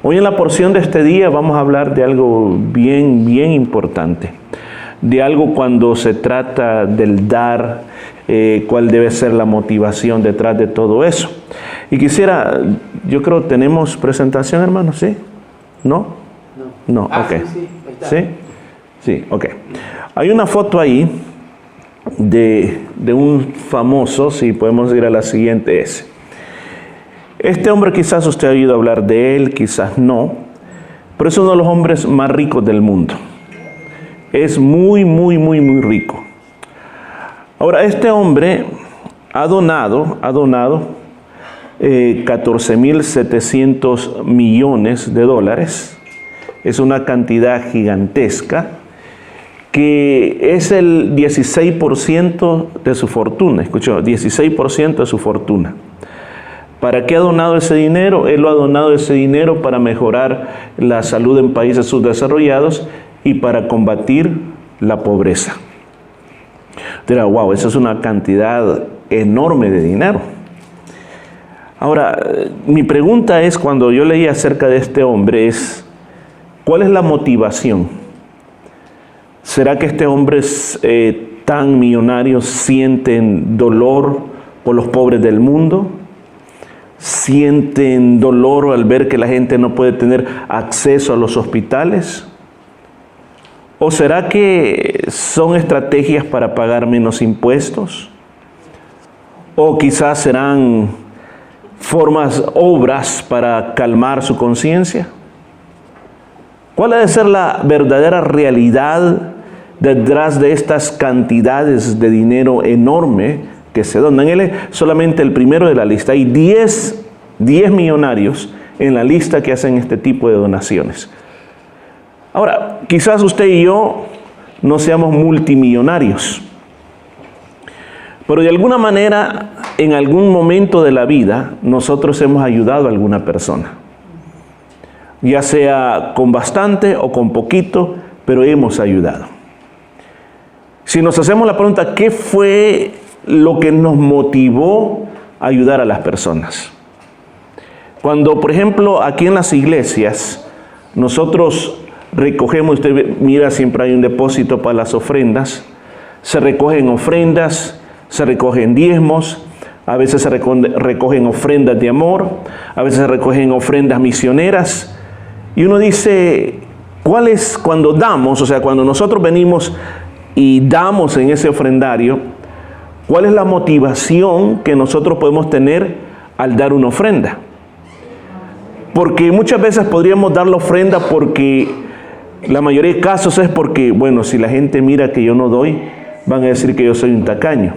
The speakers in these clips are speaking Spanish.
Hoy en la porción de este día vamos a hablar de algo bien importante. De algo cuando se trata del dar, cuál debe ser la motivación detrás de todo eso. Y quisiera, yo creo, ¿tenemos presentación, hermano? ¿Sí? ¿No? No, ok. ¿Sí? Sí, ok. Hay una foto ahí de un famoso, si podemos ir a la siguiente S. Este hombre quizás usted ha oído hablar de él, quizás no, pero es uno de los hombres más ricos del mundo. Es muy rico. Ahora, este hombre ha donado 14.700 millones de dólares. Es una cantidad gigantesca que es el 16% de su fortuna. Escuchó, 16% de su fortuna. ¿Para qué ha donado ese dinero? Él lo ha donado ese dinero para mejorar la salud en países subdesarrollados y para combatir la pobreza. Dirá, wow, esa es una cantidad enorme de dinero. Ahora, mi pregunta es, cuando yo leí acerca de este hombre, es, ¿cuál es la motivación? ¿Será que este hombre tan millonario sienten dolor por los pobres del mundo? ¿Sienten dolor al ver que la gente no puede tener acceso a los hospitales? ¿O será que son estrategias para pagar menos impuestos? ¿O quizás serán obras para calmar su conciencia? ¿Cuál ha de ser la verdadera realidad detrás de estas cantidades de dinero enorme que se donan? Él es solamente el primero de la lista. Hay 10 millonarios en la lista que hacen este tipo de donaciones. Ahora, quizás usted y yo no seamos multimillonarios, pero de alguna manera, en algún momento de la vida, nosotros hemos ayudado a alguna persona. Ya sea con bastante o con poquito, pero hemos ayudado. Si nos hacemos la pregunta, ¿qué fue lo que nos motivó a ayudar a las personas? Cuando, por ejemplo, aquí en las iglesias, nosotros recogemos, usted mira, siempre hay un depósito para las ofrendas, se recogen ofrendas, se recogen diezmos, a veces se recogen ofrendas de amor, a veces se recogen ofrendas misioneras, y uno dice, ¿cuál es cuando damos? O sea, cuando nosotros venimos y damos en ese ofrendario, ¿cuál es la motivación que nosotros podemos tener al dar una ofrenda? Porque muchas veces podríamos dar la ofrenda porque la mayoría de casos es porque, bueno, si la gente mira que yo no doy, van a decir que yo soy un tacaño.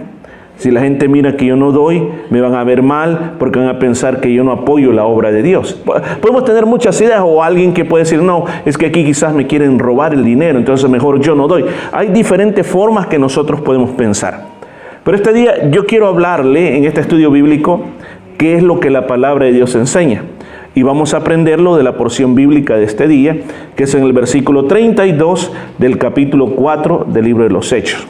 Si la gente mira que yo no doy, me van a ver mal porque van a pensar que yo no apoyo la obra de Dios. Podemos tener muchas ideas, o alguien que puede decir, no, es que aquí quizás me quieren robar el dinero, entonces mejor yo no doy. Hay diferentes formas que nosotros podemos pensar. Pero este día yo quiero hablarle en este estudio bíblico qué es lo que la palabra de Dios enseña. Y vamos a aprenderlo de la porción bíblica de este día, que es en el versículo 32 del capítulo 4 del libro de los Hechos.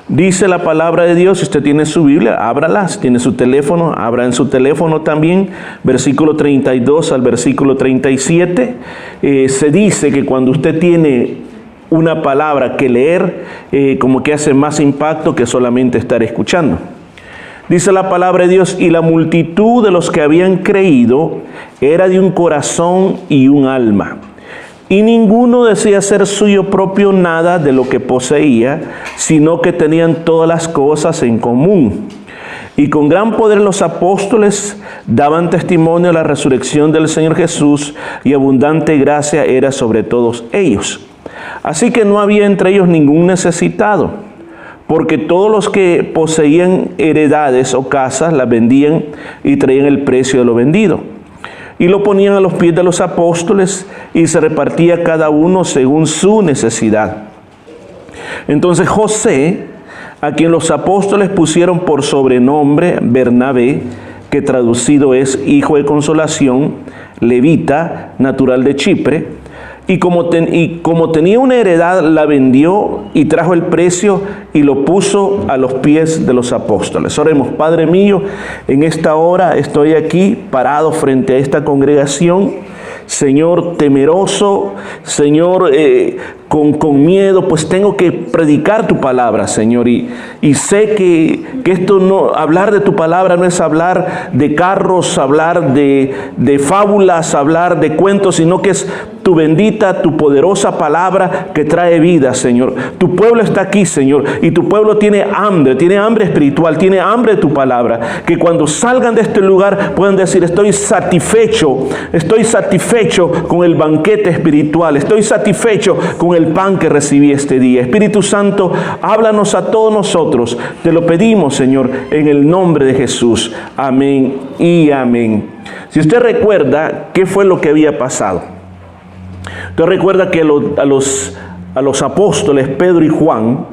Dice la palabra de Dios, si usted tiene su Biblia, ábrala. Si tiene su teléfono, abra en su teléfono también. Versículo 32 al versículo 37. Se dice que cuando usted tiene una palabra que leer, como que hace más impacto que solamente estar escuchando. Dice la palabra de Dios, y la multitud de los que habían creído era de un corazón y un alma. Y ninguno decía ser suyo propio nada de lo que poseía, sino que tenían todas las cosas en común. Y con gran poder los apóstoles daban testimonio de la resurrección del Señor Jesús, y abundante gracia era sobre todos ellos. Así que no había entre ellos ningún necesitado, porque todos los que poseían heredades o casas las vendían y traían el precio de lo vendido, y lo ponían a los pies de los apóstoles, y se repartía cada uno según su necesidad. Entonces José, a quien los apóstoles pusieron por sobrenombre Bernabé, que traducido es hijo de consolación, levita, natural de Chipre, Y como tenía una heredad, la vendió y trajo el precio y lo puso a los pies de los apóstoles. Oremos. Padre mío, en esta hora estoy aquí parado frente a esta congregación, Señor, temeroso, Señor, con miedo, pues tengo que predicar tu palabra, Señor, y sé que esto no, hablar de tu palabra no es hablar de carros, hablar de fábulas, hablar de cuentos, sino que es tu bendita, tu poderosa palabra que trae vida, Señor. Tu pueblo está aquí, Señor, y tu pueblo tiene hambre espiritual, tiene hambre de tu palabra, que cuando salgan de este lugar puedan decir: estoy satisfecho con el banquete espiritual, estoy satisfecho con el pan que recibí este día. Espíritu Santo, háblanos a todos nosotros, te lo pedimos, Señor, en el nombre de Jesús. Amén y amén. Si usted recuerda qué fue lo que había pasado, usted recuerda que a los apóstoles Pedro y Juan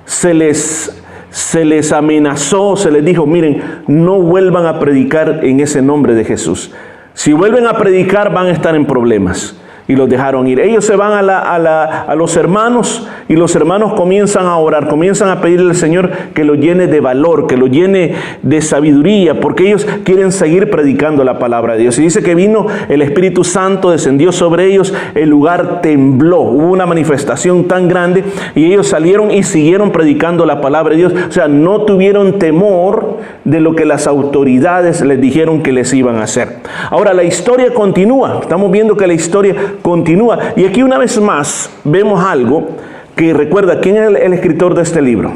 se les amenazó, se les dijo: miren, no vuelvan a predicar en ese nombre de Jesús. Si vuelven a predicar van a estar en problemas. Y los dejaron ir. Ellos se van a los hermanos, y los hermanos comienzan a orar, comienzan a pedirle al Señor que lo llene de valor, que lo llene de sabiduría, porque ellos quieren seguir predicando la palabra de Dios. Y dice que vino el Espíritu Santo, descendió sobre ellos, el lugar tembló, hubo una manifestación tan grande, y ellos salieron y siguieron predicando la palabra de Dios. O sea, no tuvieron temor de lo que las autoridades les dijeron que les iban a hacer. Ahora la historia continúa, estamos viendo que la historia continúa, y aquí una vez más vemos algo que recuerda. ¿Quién es el escritor de este libro?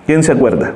¿Quién se acuerda?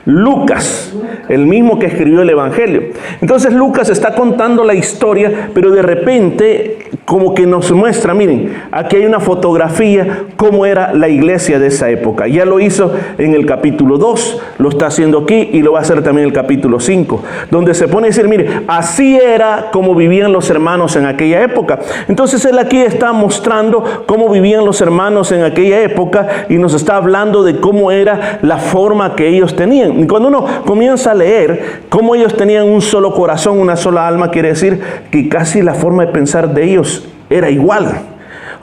Lucas, el mismo que escribió el Evangelio. Entonces Lucas está contando la historia, pero de repente como que nos muestra, miren, aquí hay una fotografía cómo era la iglesia de esa época. Ya lo hizo en el capítulo 2, lo está haciendo aquí y lo va a hacer también en el capítulo 5, donde se pone a decir: mire, así era como vivían los hermanos en aquella época. Entonces él aquí está mostrando cómo vivían los hermanos en aquella época, y nos está hablando de cómo era la forma que ellos tenían. Y cuando uno comienza a leer cómo ellos tenían un solo corazón, una sola alma, quiere decir que casi la forma de pensar de ellos era igual.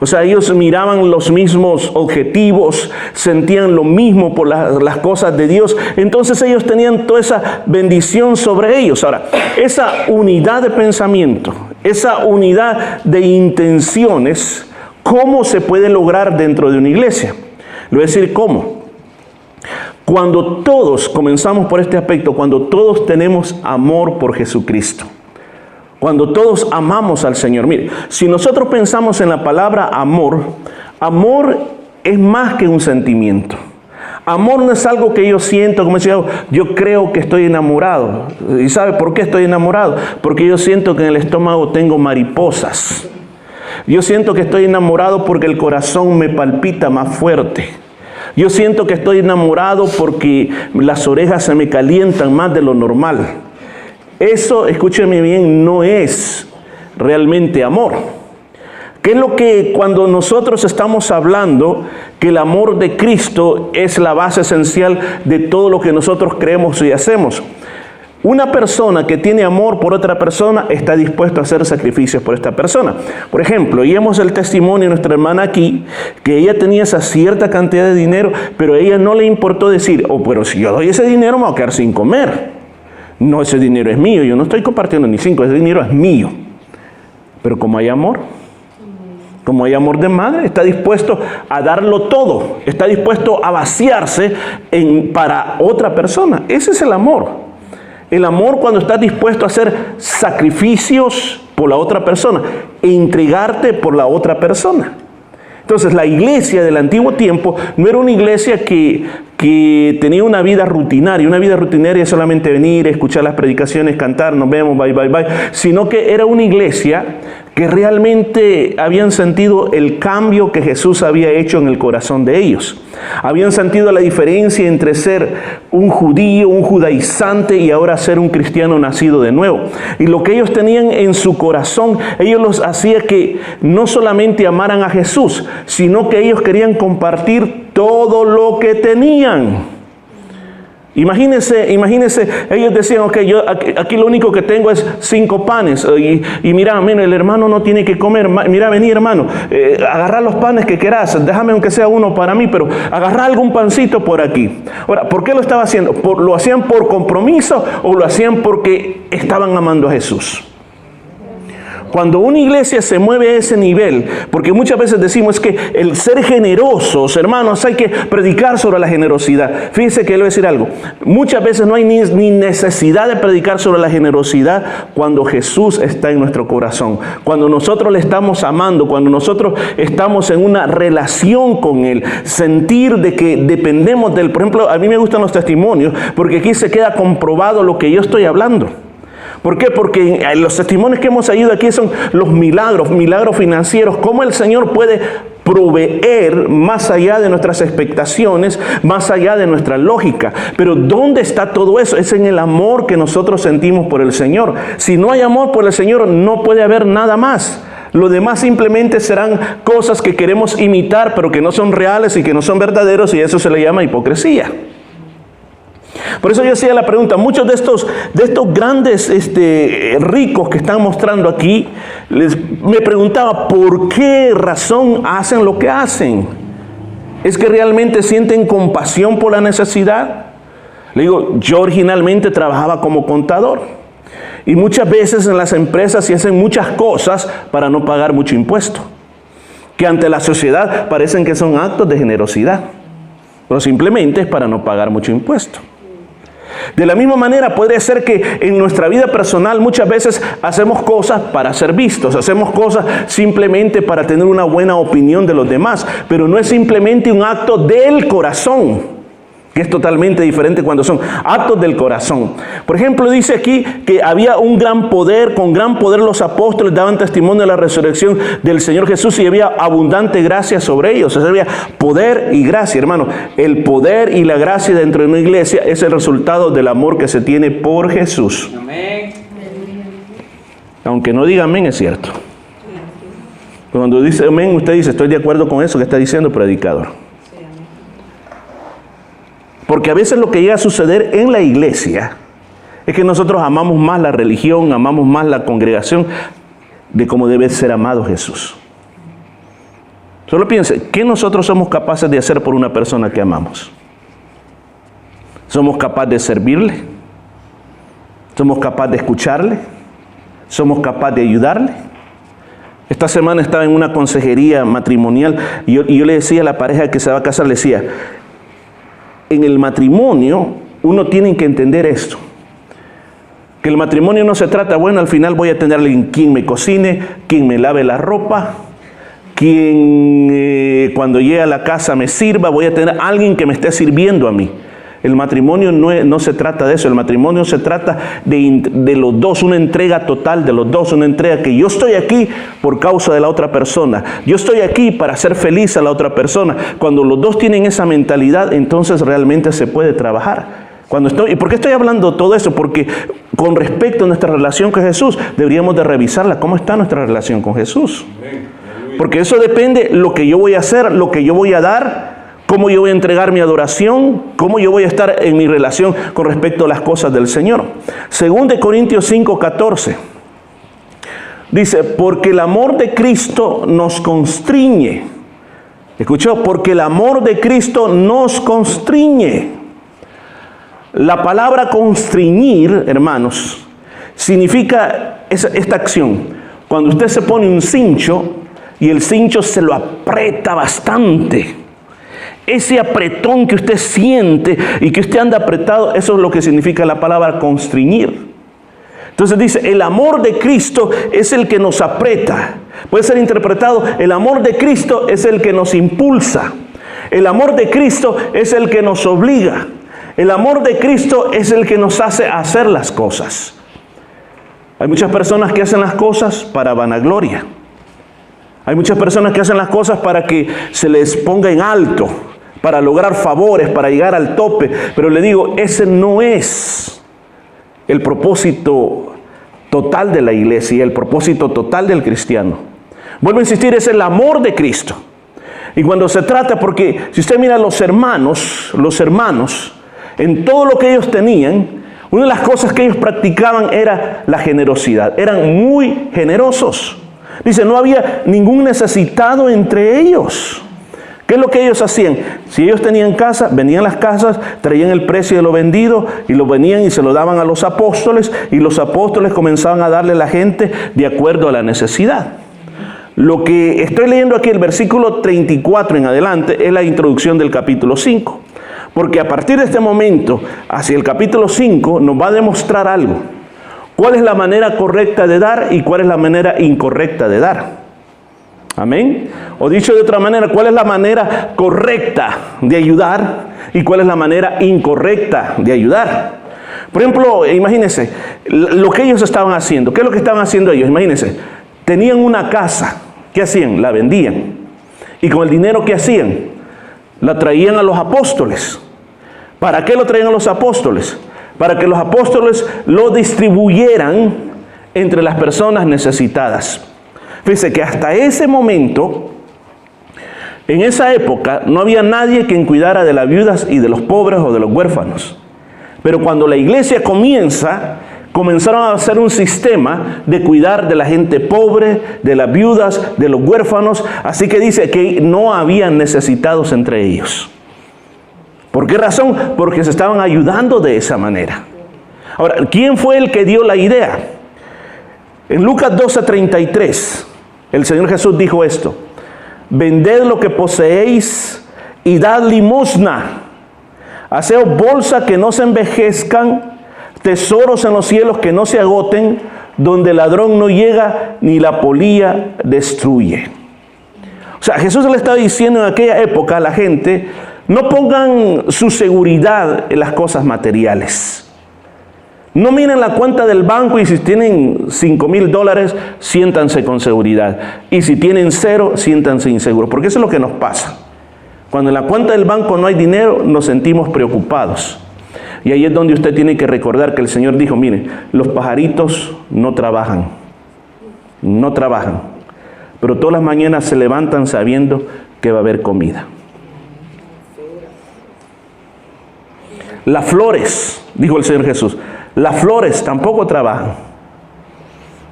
O sea, ellos miraban los mismos objetivos, sentían lo mismo por las cosas de Dios. Entonces ellos tenían toda esa bendición sobre ellos. Ahora, esa unidad de pensamiento, esa unidad de intenciones, ¿cómo se puede lograr dentro de una iglesia? Le voy a decir cómo. Cuando todos, comenzamos por este aspecto, cuando todos tenemos amor por Jesucristo. Cuando todos amamos al Señor. Mire, si nosotros pensamos en la palabra amor, amor es más que un sentimiento. Amor no es algo que yo siento, como decía, yo creo que estoy enamorado. ¿Y sabe por qué estoy enamorado? Porque yo siento que en el estómago tengo mariposas. Yo siento que estoy enamorado porque el corazón me palpita más fuerte. Yo siento que estoy enamorado porque las orejas se me calientan más de lo normal. Eso, escúcheme bien, no es realmente amor. ¿Qué es lo que cuando nosotros estamos hablando que el amor de Cristo es la base esencial de todo lo que nosotros creemos y hacemos? Una persona que tiene amor por otra persona está dispuesto a hacer sacrificios por esta persona. Por ejemplo, oímos el testimonio de nuestra hermana aquí, que ella tenía esa cierta cantidad de dinero, pero a ella no le importó decir: oh, pero si yo doy ese dinero me voy a quedar sin comer. No, ese dinero es mío, yo no estoy compartiendo ni 5, ese dinero es mío. Pero como hay amor de madre, está dispuesto a darlo todo, está dispuesto a vaciarse para otra persona. Ese es el amor. El amor cuando estás dispuesto a hacer sacrificios por la otra persona e entregarte por la otra persona. Entonces la iglesia del antiguo tiempo no era una iglesia que tenía una vida rutinaria. Una vida rutinaria es solamente venir, escuchar las predicaciones, cantar, nos vemos, bye, bye, bye. Sino que era una iglesia que realmente habían sentido el cambio que Jesús había hecho en el corazón de ellos. Habían sentido la diferencia entre ser un judío, un judaizante, y ahora ser un cristiano nacido de nuevo. Y lo que ellos tenían en su corazón, ellos los hacía que no solamente amaran a Jesús, sino que ellos querían compartir todo lo que tenían. Imagínense, ellos decían, ok, yo aquí lo único que tengo es 5 panes. Y mira, el hermano no tiene que comer. Mira, vení hermano, agarra los panes que quieras, déjame aunque sea uno para mí, pero agarra algún pancito por aquí. Ahora, ¿por qué lo estaba haciendo? ¿Lo hacían por compromiso o lo hacían porque estaban amando a Jesús? Cuando una iglesia se mueve a ese nivel, porque muchas veces decimos que el ser generosos, hermanos, hay que predicar sobre la generosidad. Fíjense que le voy a decir algo. Muchas veces no hay ni necesidad de predicar sobre la generosidad cuando Jesús está en nuestro corazón. Cuando nosotros le estamos amando, cuando nosotros estamos en una relación con Él, sentir de que dependemos de Él. Por ejemplo, a mí me gustan los testimonios, porque aquí se queda comprobado lo que yo estoy hablando. ¿Por qué? Porque los testimonios que hemos oído aquí son los milagros financieros, cómo el Señor puede proveer más allá de nuestras expectaciones, más allá de nuestra lógica. Pero ¿dónde está todo eso? Es en el amor que nosotros sentimos por el Señor. Si no hay amor por el Señor, no puede haber nada más. Lo demás simplemente serán cosas que queremos imitar, pero que no son reales y que no son verdaderos, y eso se le llama hipocresía. Por eso yo hacía la pregunta, muchos de estos grandes ricos que están mostrando aquí, me preguntaba por qué razón hacen lo que hacen. ¿Es que realmente sienten compasión por la necesidad? Le digo, yo originalmente trabajaba como contador y muchas veces en las empresas se hacen muchas cosas para no pagar mucho impuesto, que ante la sociedad parecen que son actos de generosidad, pero simplemente es para no pagar mucho impuesto. De la misma manera podría ser que en nuestra vida personal muchas veces hacemos cosas para ser vistos, hacemos cosas simplemente para tener una buena opinión de los demás, pero no es simplemente un acto del corazón, que es totalmente diferente cuando son actos del corazón. Por ejemplo, dice aquí que había un gran poder, con gran poder los apóstoles daban testimonio de la resurrección del Señor Jesús y había abundante gracia sobre ellos. O sea, había poder y gracia, hermano. El poder y la gracia dentro de una iglesia es el resultado del amor que se tiene por Jesús. Amén. Aunque no diga amén, es cierto. Cuando dice amén, usted dice, estoy de acuerdo con eso que está diciendo el predicador. Porque a veces lo que llega a suceder en la iglesia es que nosotros amamos más la religión, amamos más la congregación de cómo debe ser amado Jesús. Solo piense, ¿qué nosotros somos capaces de hacer por una persona que amamos? ¿Somos capaces de servirle? ¿Somos capaces de escucharle? ¿Somos capaces de ayudarle? Esta semana estaba en una consejería matrimonial y yo le decía a la pareja que se va a casar, le decía, en el matrimonio uno tiene que entender esto, que el matrimonio no se trata, bueno, al final voy a tener quien me cocine, quien me lave la ropa, quien cuando llegue a la casa me sirva, voy a tener alguien que me esté sirviendo a mí. El matrimonio no se trata de eso, el matrimonio se trata de los dos, una entrega total de los dos, una entrega que yo estoy aquí por causa de la otra persona, yo estoy aquí para hacer feliz a la otra persona. Cuando los dos tienen esa mentalidad, entonces realmente se puede trabajar. ¿Y por qué estoy hablando todo eso? Porque con respecto a nuestra relación con Jesús, deberíamos de revisarla. ¿Cómo está nuestra relación con Jesús? Porque eso depende lo que yo voy a hacer, lo que yo voy a dar, cómo yo voy a entregar mi adoración, cómo yo voy a estar en mi relación con respecto a las cosas del Señor. 2 Corintios 5:14 dice, porque el amor de Cristo nos constriñe. ¿Escuchó? Porque el amor de Cristo nos constriñe. La palabra constriñir, hermanos, significa esta acción. Cuando usted se pone un cincho y el cincho se lo aprieta bastante, ese apretón que usted siente y que usted anda apretado, eso es lo que significa la palabra constriñir. Entonces dice, el amor de Cristo es el que nos aprieta. Puede ser interpretado, el amor de Cristo es el que nos impulsa. El amor de Cristo es el que nos obliga. El amor de Cristo es el que nos hace hacer las cosas. Hay muchas personas que hacen las cosas para vanagloria. Hay muchas personas que hacen las cosas para que se les ponga en alto, para lograr favores, para llegar al tope. Pero le digo, ese no es el propósito total de la iglesia, el propósito total del cristiano. Vuelvo a insistir, es el amor de Cristo. Y cuando se trata, porque si usted mira los hermanos, En todo lo que ellos tenían, una de las cosas que ellos practicaban era la generosidad. Eran muy generosos. Dice, no había ningún necesitado entre ellos. ¿Qué es lo que ellos hacían? Si ellos tenían casa, vendían las casas, traían el precio de lo vendido y lo venían y se lo daban a los apóstoles, y los apóstoles comenzaban a darle a la gente de acuerdo a la necesidad. Lo que estoy leyendo aquí, el versículo 34 en adelante, es la introducción del capítulo 5. Porque a partir de este momento, hacia el capítulo 5, nos va a demostrar algo. ¿Cuál es la manera correcta de dar y cuál es la manera incorrecta de dar? Amén. O dicho de otra manera, ¿cuál es la manera correcta de ayudar y cuál es la manera incorrecta de ayudar? Por ejemplo, imagínense lo que ellos estaban haciendo. ¿Qué es lo que estaban haciendo ellos? Imagínense, tenían una casa. ¿Qué hacían? La vendían. Y con el dinero que hacían, la traían a los apóstoles. ¿Para qué lo traían a los apóstoles? Para que los apóstoles lo distribuyeran entre las personas necesitadas. Fíjese que hasta ese momento, en esa época, no había nadie quien cuidara de las viudas y de los pobres o de los huérfanos. Pero cuando la iglesia comenzaron a hacer un sistema de cuidar de la gente pobre, de las viudas, de los huérfanos. Así que dice que no había necesitados entre ellos. ¿Por qué razón? Porque se estaban ayudando de esa manera. Ahora, ¿quién fue el que dio la idea? En Lucas 12:33, el Señor Jesús dijo esto: vended lo que poseéis y dad limosna. Haceos bolsas que no se envejezcan, tesoros en los cielos que no se agoten, donde el ladrón no llega ni la polilla destruye. O sea, Jesús le estaba diciendo en aquella época a la gente: no pongan su seguridad en las cosas materiales. No miren la cuenta del banco y si tienen $5,000, siéntanse con seguridad. Y si tienen 0, siéntanse inseguros. Porque eso es lo que nos pasa. Cuando en la cuenta del banco no hay dinero, nos sentimos preocupados. Y ahí es donde usted tiene que recordar que el Señor dijo: mire, los pajaritos no trabajan. No trabajan. Pero todas las mañanas se levantan sabiendo que va a haber comida. Las flores, dijo el Señor Jesús, las flores tampoco trabajan,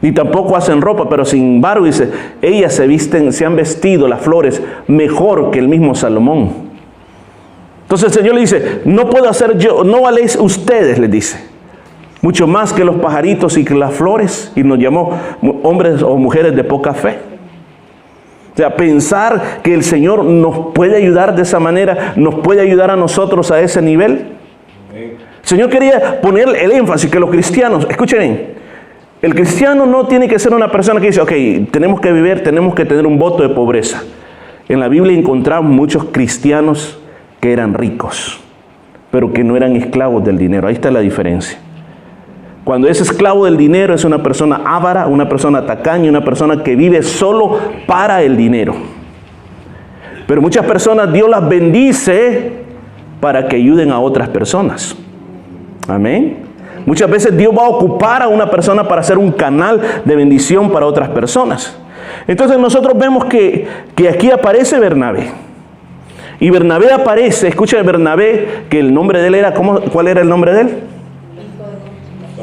ni tampoco hacen ropa, pero sin embargo, dice, ellas se han vestido, las flores, mejor que el mismo Salomón. Entonces el Señor le dice: no puedo hacer yo, no valéis ustedes, les dice, mucho más que los pajaritos y que las flores. Y nos llamó hombres o mujeres de poca fe. O sea, pensar que el Señor nos puede ayudar de esa manera, nos puede ayudar a nosotros a ese nivel. El Señor quería poner el énfasis que los cristianos, escuchen bien, el cristiano no tiene que ser una persona que dice: ok, tenemos que vivir, tenemos que tener un voto de pobreza. En la Biblia encontramos muchos cristianos que eran ricos, pero que no eran esclavos del dinero. Ahí está la diferencia. Cuando es esclavo del dinero es una persona avara, una persona tacaña, una persona que vive solo para el dinero. Pero muchas personas Dios las bendice para que ayuden a otras personas. Amén. Muchas veces Dios va a ocupar a una persona para ser un canal de bendición para otras personas. Entonces nosotros vemos que aquí aparece Bernabé. Y Bernabé aparece, escucha Bernabé, que el nombre de él era, ¿cuál era el nombre de él?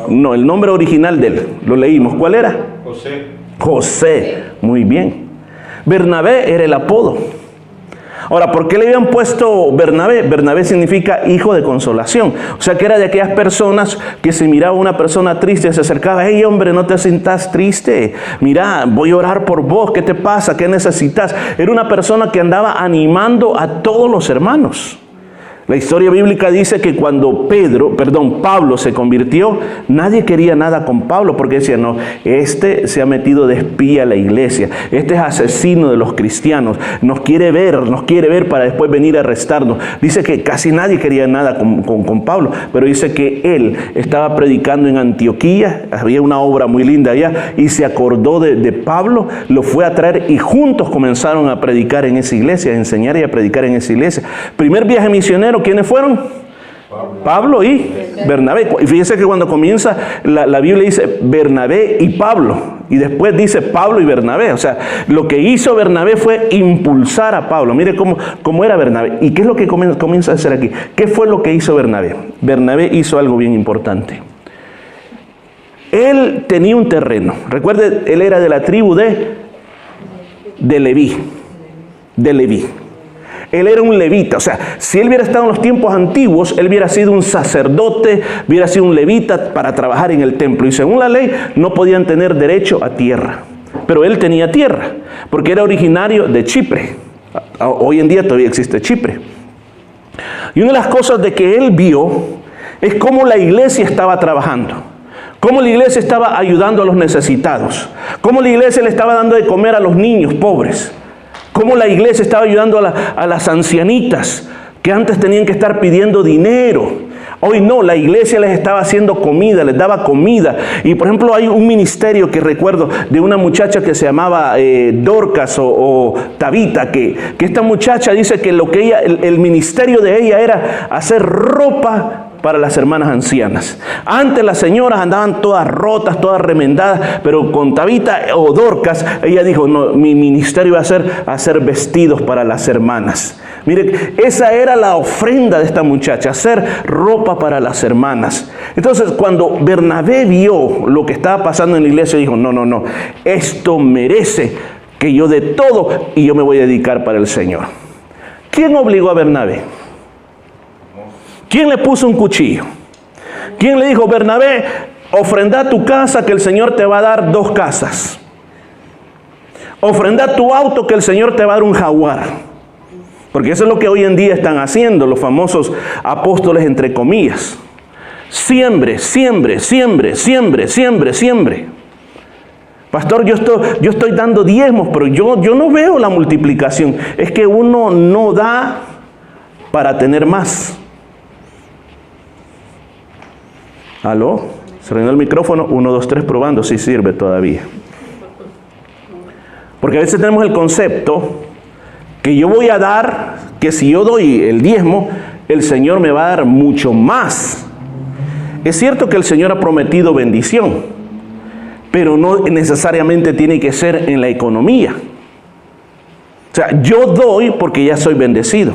No, el nombre original de él, lo leímos. ¿Cuál era? José. José, muy bien. Bernabé era el apodo. Ahora, ¿por qué le habían puesto Bernabé? Bernabé significa hijo de consolación. O sea, que era de aquellas personas que se miraba una persona triste, se acercaba: hey hombre, no te sientas triste. Mira, voy a orar por vos. ¿Qué te pasa? ¿Qué necesitas? Era una persona que andaba animando a todos los hermanos. La historia bíblica dice que cuando Pablo se convirtió, nadie quería nada con Pablo porque decía: no, este se ha metido de espía a la iglesia, este es asesino de los cristianos, nos quiere ver para después venir a arrestarnos. Dice que casi nadie quería nada con Pablo, pero dice que él estaba predicando en Antioquía, había una obra muy linda allá, y se acordó de Pablo, lo fue a traer y juntos comenzaron a predicar en esa iglesia, a enseñar y a predicar en esa iglesia. Primer viaje misionero, ¿quiénes fueron? Pablo y Bernabé. Y fíjense que cuando comienza la Biblia dice Bernabé y Pablo. Y después dice Pablo y Bernabé. O sea, lo que hizo Bernabé fue impulsar a Pablo. Mire cómo era Bernabé. ¿Y qué es lo que comienza a hacer aquí? ¿Qué fue lo que hizo Bernabé? Bernabé hizo algo bien importante. Él tenía un terreno. Recuerde, él era de la tribu de Leví. De Leví. Él era un levita, o sea, si él hubiera estado en los tiempos antiguos, él hubiera sido un sacerdote, hubiera sido un levita para trabajar en el templo. Y según la ley, no podían tener derecho a tierra. Pero él tenía tierra, porque era originario de Chipre. Hoy en día todavía existe Chipre. Y una de las cosas de que él vio es cómo la iglesia estaba trabajando. Cómo la iglesia estaba ayudando a los necesitados. Cómo la iglesia le estaba dando de comer a los niños pobres. Cómo la iglesia estaba ayudando a las ancianitas que antes tenían que estar pidiendo dinero. Hoy no, la iglesia les estaba haciendo comida, les daba comida. Y por ejemplo hay un ministerio que recuerdo de una muchacha que se llamaba Dorcas o Tabita, que esta muchacha dice que lo que el ministerio de ella era hacer ropa para las hermanas ancianas. Antes las señoras andaban todas rotas, todas remendadas, pero con Tabita o Dorcas, ella dijo, no, mi ministerio va a ser hacer vestidos para las hermanas. Mire, esa era la ofrenda de esta muchacha, hacer ropa para las hermanas. Entonces, cuando Bernabé vio lo que estaba pasando en la iglesia, dijo, no, esto merece que yo dé todo y yo me voy a dedicar para el Señor. ¿Quién obligó a Bernabé? ¿Quién le puso un cuchillo? ¿Quién le dijo, Bernabé, ofrenda tu casa que el Señor te va a dar 2 casas? Ofrenda tu auto que el Señor te va a dar un Jaguar. Porque eso es lo que hoy en día están haciendo los famosos apóstoles entre comillas. Siembre, siembre, siembre, siembre, siembre, siembre. Pastor, yo estoy dando diezmos, pero yo no veo la multiplicación. Es que uno no da para tener más. ¿Aló? ¿Se reunió el micrófono? 1, 2, 3, probando. Sí sirve todavía. Porque a veces tenemos el concepto que yo voy a dar, que si yo doy el diezmo, el Señor me va a dar mucho más. Es cierto que el Señor ha prometido bendición, pero no necesariamente tiene que ser en la economía. O sea, yo doy porque ya soy bendecido.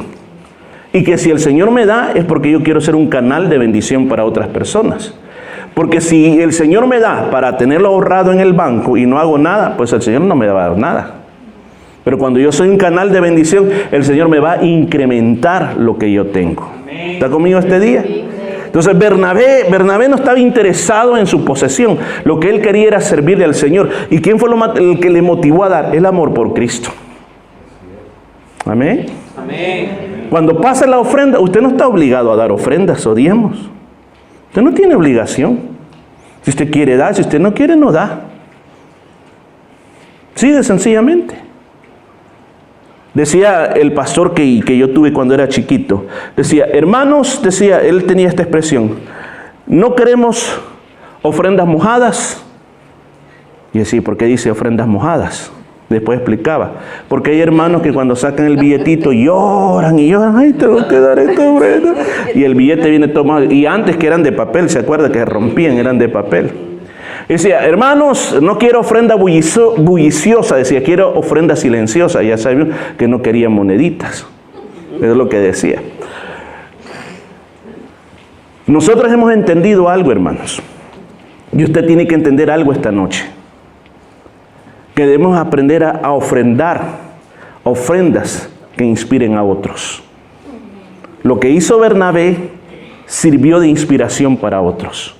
Y que si el Señor me da es porque yo quiero ser un canal de bendición para otras personas. Porque si el Señor me da para tenerlo ahorrado en el banco y no hago nada, pues el Señor no me va a dar nada. Pero cuando yo soy un canal de bendición, el Señor me va a incrementar lo que yo tengo. ¿Está conmigo este día? Entonces Bernabé no estaba interesado en su posesión. Lo que él quería era servirle al Señor. ¿Y quién fue el que le motivó a dar? El amor por Cristo. Amén. Amén. Cuando pasa la ofrenda, usted no está obligado a dar ofrendas o diezmos. Usted no tiene obligación. Si usted quiere dar, si usted no quiere, no da. Sí, de sencillamente. Decía el pastor que yo tuve cuando era chiquito. Decía, hermanos, decía, él tenía esta expresión. No queremos ofrendas mojadas. Y decía, ¿por qué dice ofrendas mojadas? Después explicaba, porque hay hermanos que cuando sacan el billetito lloran y lloran, ay, tengo que dar esta ofrenda. Y el billete viene tomado, y antes que eran de papel, ¿se acuerda? Que rompían, eran de papel. Decía, hermanos, no quiero ofrenda bulliciosa, decía, quiero ofrenda silenciosa. Ya saben que no quería moneditas. Eso es lo que decía. Nosotros hemos entendido algo, hermanos. Y usted tiene que entender algo esta noche. Que debemos aprender a ofrendar ofrendas que inspiren a otros. Lo que hizo Bernabé sirvió de inspiración para otros.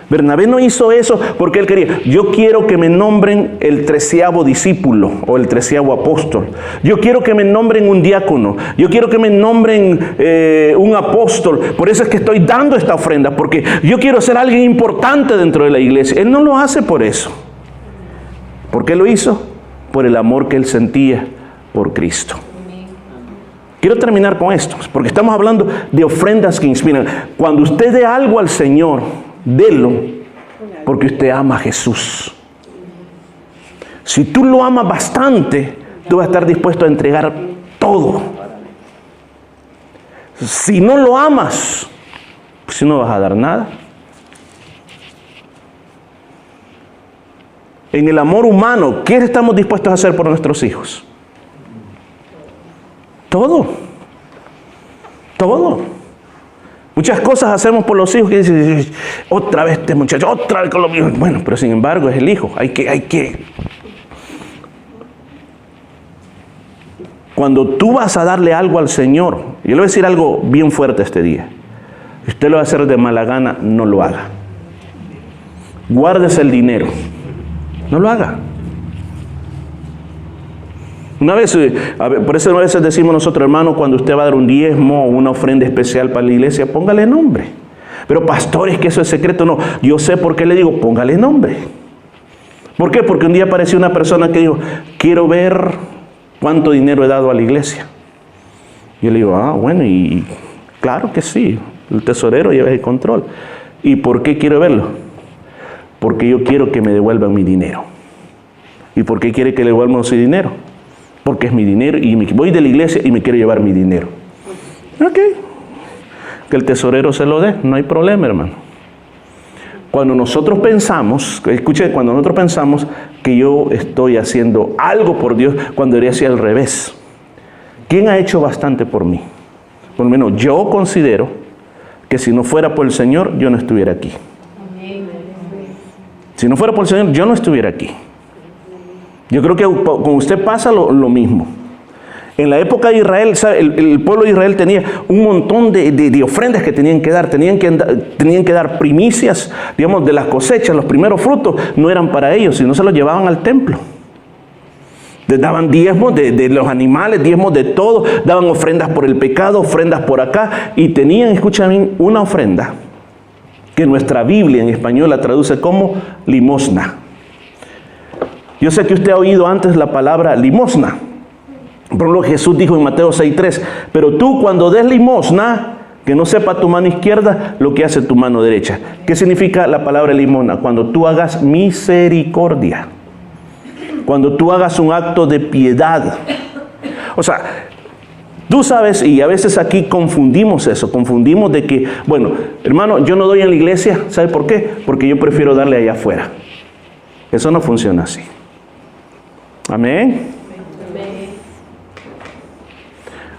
Bernabé no hizo eso porque él quería, yo quiero que me nombren el 13º discípulo o el 13º apóstol. Yo quiero que me nombren un diácono. Yo quiero que me nombren un apóstol. Por eso es que estoy dando esta ofrenda, porque yo quiero ser alguien importante dentro de la iglesia. Él no lo hace por eso. ¿Por qué lo hizo? Por el amor que él sentía por Cristo. Quiero terminar con esto, porque estamos hablando de ofrendas que inspiran. Cuando usted dé algo al Señor, délo porque usted ama a Jesús. Si tú lo amas bastante, tú vas a estar dispuesto a entregar todo. Si no lo amas, si no vas a dar nada. En el amor humano, ¿qué estamos dispuestos a hacer por nuestros hijos? Todo. Todo. Muchas cosas hacemos por los hijos que dicen, otra vez este muchacho, otra vez con lo mismo. Bueno, pero sin embargo es el hijo. Hay que. Cuando tú vas a darle algo al Señor, yo le voy a decir algo bien fuerte este día. Si usted lo va a hacer de mala gana, no lo haga. Guárdese el dinero. No lo haga. Una vez, por eso a veces decimos nosotros, hermano, cuando usted va a dar un diezmo o una ofrenda especial para la iglesia, póngale nombre. Pero pastores, que eso es secreto. No, yo sé por qué le digo, póngale nombre. ¿Por qué? Porque un día apareció una persona que dijo, quiero ver cuánto dinero he dado a la iglesia. Y yo le digo, bueno, y claro que sí, el tesorero lleva el control. ¿Y por qué quiero verlo? Porque yo quiero que me devuelvan mi dinero. ¿Y por qué quiere que le devuelvan su dinero? Porque es mi dinero y voy de la iglesia y me quiero llevar mi dinero. Ok. Que el tesorero se lo dé, no hay problema, hermano. Cuando nosotros pensamos, escuche, cuando nosotros pensamos que yo estoy haciendo algo por Dios, cuando debería ser al revés. ¿Quién ha hecho bastante por mí? Por lo menos yo considero que si no fuera por el Señor, yo no estuviera aquí. Si no fuera por el Señor, yo no estuviera aquí. Yo creo que con usted pasa lo mismo. En la época de Israel, el pueblo de Israel tenía un montón de ofrendas que tenían que dar. Tenían que dar primicias, digamos, de las cosechas. Los primeros frutos no eran para ellos, sino se los llevaban al templo. Les daban diezmos de los animales, diezmos de todo. Daban ofrendas por el pecado, ofrendas por acá. Y tenían, escúchame, una ofrenda que nuestra Biblia en español la traduce como limosna. Yo sé que usted ha oído antes la palabra limosna. Por ejemplo, Jesús dijo en Mateo 6:3, pero tú cuando des limosna, que no sepa tu mano izquierda lo que hace tu mano derecha. ¿Qué significa la palabra limosna? Cuando tú hagas misericordia. Cuando tú hagas un acto de piedad. O sea, tú sabes, y a veces aquí confundimos eso, confundimos de que, bueno, hermano, yo no doy en la iglesia, ¿sabe por qué? Porque yo prefiero darle allá afuera. Eso no funciona así. Amén.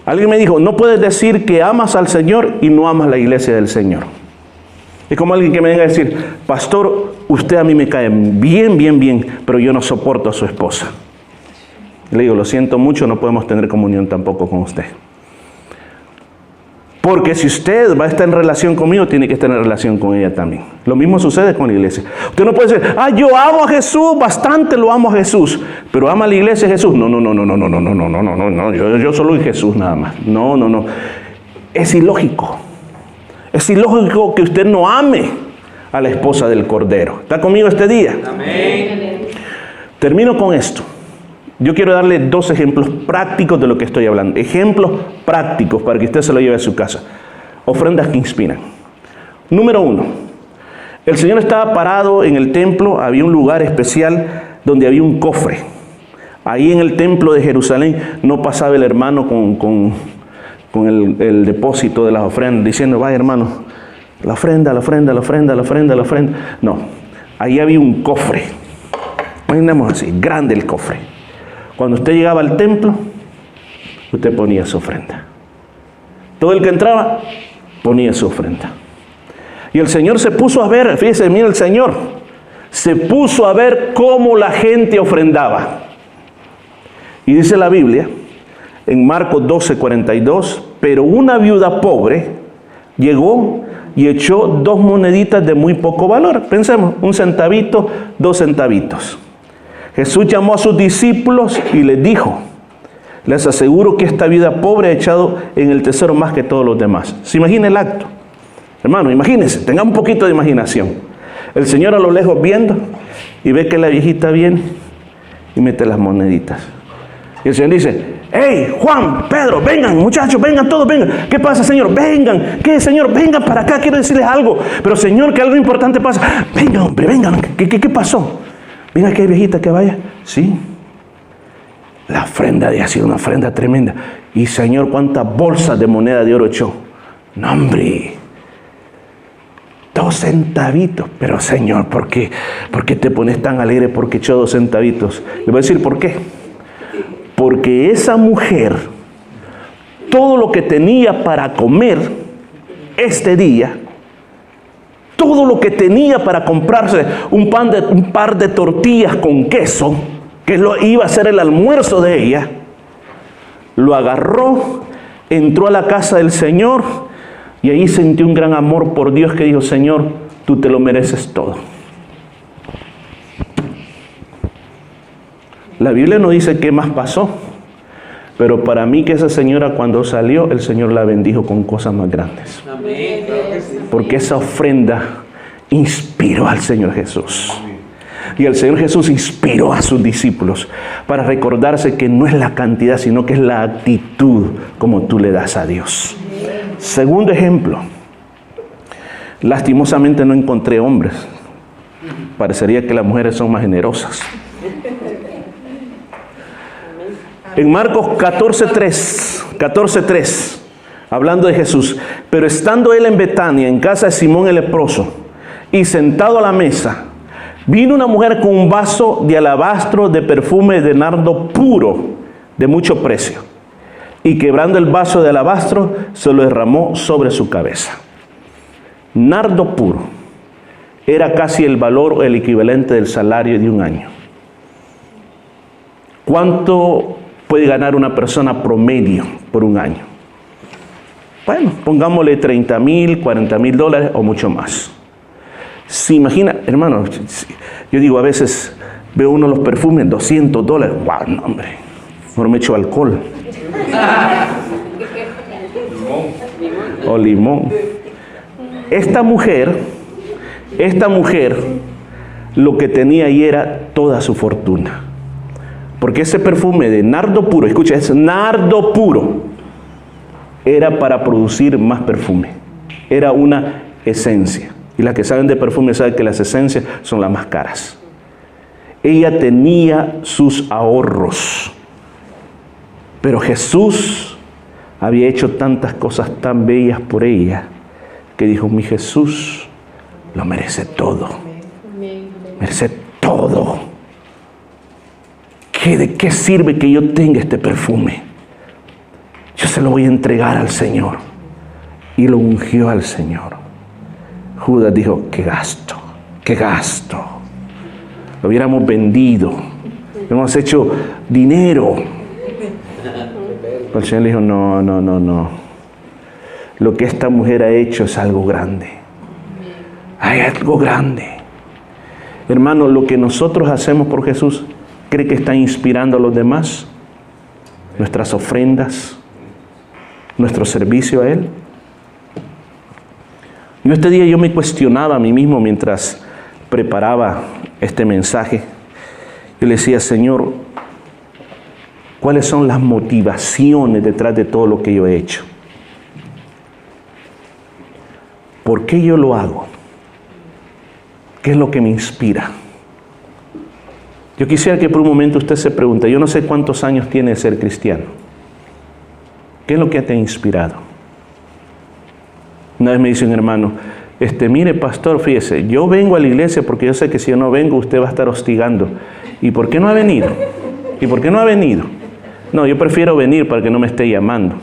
Alguien me dijo, no puedes decir que amas al Señor y no amas la iglesia del Señor. Es como alguien que me venga a decir, pastor, usted a mí me cae bien, pero yo no soporto a su esposa. Le digo, lo siento mucho, no podemos tener comunión tampoco con usted. Porque si usted va a estar en relación conmigo, tiene que estar en relación con ella también. Lo mismo sucede con la iglesia. Usted no puede decir, yo amo a Jesús, bastante lo amo a Jesús, pero ama a la iglesia de Jesús. No, yo solo en Jesús nada más. No. Es ilógico. Es ilógico que usted no ame a la esposa del Cordero. ¿Está conmigo este día? Amén. Termino con esto. Yo quiero darle 2 ejemplos prácticos de lo que estoy hablando. Ejemplos prácticos para que usted se lo lleve a su casa. Ofrendas que inspiran. Número 1. El Señor estaba parado en el templo. Había un lugar especial donde había un cofre. Ahí en el templo de Jerusalén no pasaba el hermano con el depósito de las ofrendas diciendo, vaya hermano, la ofrenda. No, ahí había un cofre. Imaginemos así, grande el cofre. Cuando usted llegaba al templo, usted ponía su ofrenda. Todo el que entraba, ponía su ofrenda. Y el Señor se puso a ver, fíjese, mira el Señor, se puso a ver cómo la gente ofrendaba. Y dice la Biblia, en Marcos 12:42, pero una viuda pobre llegó y echó 2 moneditas de muy poco valor. Pensemos, 1 centavito, 2 centavitos. Jesús llamó a sus discípulos y les dijo, les aseguro que esta viuda pobre ha echado en el tesoro más que todos los demás. ¿Se imagina el acto? Hermano, imagínense, tenga un poquito de imaginación. El Señor a lo lejos viendo y ve que la viejita viene y mete las moneditas. Y el Señor dice, hey, Juan, Pedro, vengan, muchachos, vengan todos, vengan. ¿Qué pasa, Señor? Vengan. ¿Qué, Señor? Vengan para acá, quiero decirles algo. Pero, Señor, que algo importante pasa. Vengan, hombre, vengan. ¿Qué pasó? Mira que hay viejita que vaya. Sí. La ofrenda ha sido una ofrenda tremenda. Y, Señor, ¿cuántas bolsas de moneda de oro echó? No, hombre. 2 centavitos. Pero Señor, ¿por qué te pones tan alegre porque echó 2 centavitos? Le voy a decir por qué. Porque esa mujer, todo lo que tenía para comer este día, todo lo que tenía para comprarse un par de tortillas con queso, que iba a ser el almuerzo de ella, lo agarró, entró a la casa del Señor y ahí sintió un gran amor por Dios que dijo: Señor, tú te lo mereces todo. La Biblia no dice qué más pasó, pero para mí que esa señora cuando salió, el Señor la bendijo con cosas más grandes. Amén. Porque esa ofrenda inspiró al Señor Jesús. Y el Señor Jesús inspiró a sus discípulos para recordarse que no es la cantidad, sino que es la actitud como tú le das a Dios. Segundo ejemplo. Lastimosamente no encontré hombres. Parecería que las mujeres son más generosas. En Marcos 14:3, hablando de Jesús: pero estando él en Betania, en casa de Simón el leproso, y sentado a la mesa, vino una mujer con un vaso de alabastro de perfume de nardo puro, de mucho precio, y quebrando el vaso de alabastro, se lo derramó sobre su cabeza. Nardo puro era casi el valor o el equivalente del salario de un año. ¿Cuánto puede ganar una persona promedio por un año? Bueno, pongámosle 30,000, 40,000 dólares o mucho más. ¿Se imagina, hermano? Yo digo, a veces veo uno de los perfumes, 200 dólares. ¡Wow! No, hombre. Mejor me echo alcohol. O limón. Esta mujer, lo que tenía ahí era toda su fortuna. Porque ese perfume de nardo puro, escucha, es nardo puro, era para producir más perfume. Era una esencia. Y las que saben de perfume saben que las esencias son las más caras. Ella tenía sus ahorros. Pero Jesús había hecho tantas cosas tan bellas por ella que dijo: mi Jesús lo merece todo. Merece todo. ¿De qué sirve que yo tenga este perfume? Yo se lo voy a entregar al Señor. Y lo ungió al Señor. Judas dijo: qué gasto. Lo hubiéramos vendido, hemos hecho dinero. El Señor le dijo: no. Lo que esta mujer ha hecho es algo grande. Hay algo grande. Hermano, lo que nosotros hacemos por Jesús, ¿cree que está inspirando a los demás? Nuestras ofrendas, nuestro servicio a Él. Y este día yo me cuestionaba a mí mismo mientras preparaba este mensaje. Yo le decía: Señor, ¿cuáles son las motivaciones detrás de todo lo que yo he hecho? ¿Por qué yo lo hago? ¿Qué es lo que me inspira? Yo quisiera que por un momento usted se pregunte: yo no sé cuántos años tiene de ser cristiano. ¿Qué es lo que te ha inspirado? Una vez me dice un hermano: mire pastor, fíjese, yo vengo a la iglesia porque yo sé que si yo no vengo usted va a estar hostigando. ¿Y por qué no ha venido? ¿Y por qué no ha venido? No, yo prefiero venir para que no me esté llamando.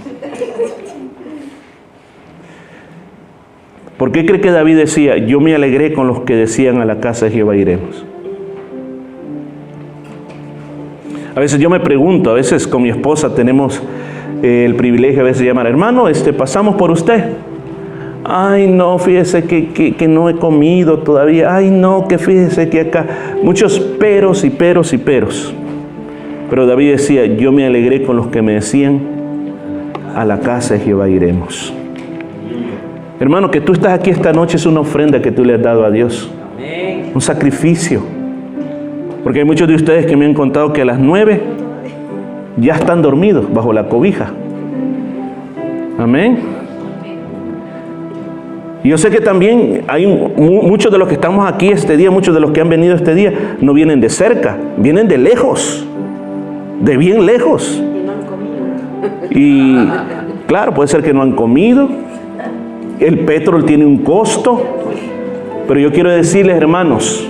¿Por qué cree que David decía: yo me alegré con los que decían a la casa de Jehová iremos? A veces yo me pregunto, a veces con mi esposa tenemos el privilegio a veces de llamar: hermano, pasamos por usted. Ay, no, fíjese que no he comido todavía. Ay, no, que fíjese que acá. Muchos peros. Pero David decía: yo me alegré con los que me decían, a la casa de Jehová iremos. Hermano, que tú estás aquí esta noche es una ofrenda que tú le has dado a Dios. Un sacrificio. Porque hay muchos de ustedes que me han contado que a las 9 ya están dormidos bajo la cobija. Amén. Y yo sé que también hay muchos de los que estamos aquí este día, muchos de los que han venido este día, no vienen de cerca, vienen de lejos, de bien lejos. Y claro, puede ser que no han comido, el petróleo tiene un costo, Pero yo quiero decirles, hermanos,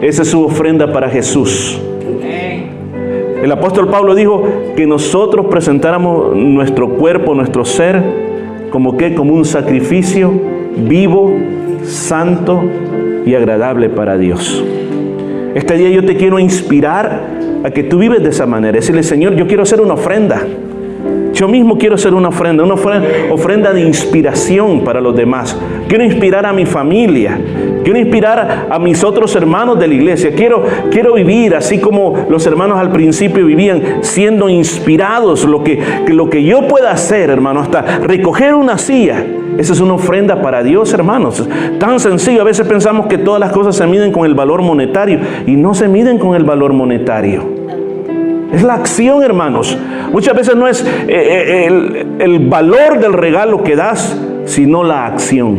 esa es su ofrenda para Jesús. El apóstol Pablo dijo que nosotros presentáramos nuestro cuerpo, nuestro ser, como un sacrificio vivo, santo y agradable para Dios. Este día yo te quiero inspirar a que tú vives de esa manera. Decirle, Señor, yo quiero hacer una ofrenda. Yo mismo quiero hacer una ofrenda de inspiración para los demás. Quiero inspirar a mi familia. Quiero inspirar a mis otros hermanos de la iglesia. Quiero vivir así como los hermanos al principio vivían, siendo inspirados. Lo que yo pueda hacer, hermano, hasta recoger una silla. Esa es una ofrenda para Dios, hermanos. Tan sencillo. A veces pensamos que todas las cosas se miden con el valor monetario y no se miden con el valor monetario. Es la acción, hermanos. Muchas veces no es el valor del regalo que das, sino la acción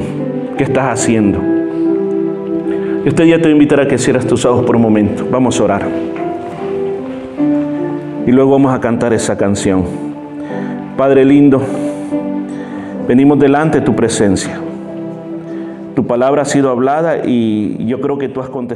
que estás haciendo. Este día te voy a invitar a que cierres tus ojos por un momento. Vamos a orar. Y luego vamos a cantar esa canción. Padre lindo, venimos delante de tu presencia. Tu palabra ha sido hablada y yo creo que tú has contestado.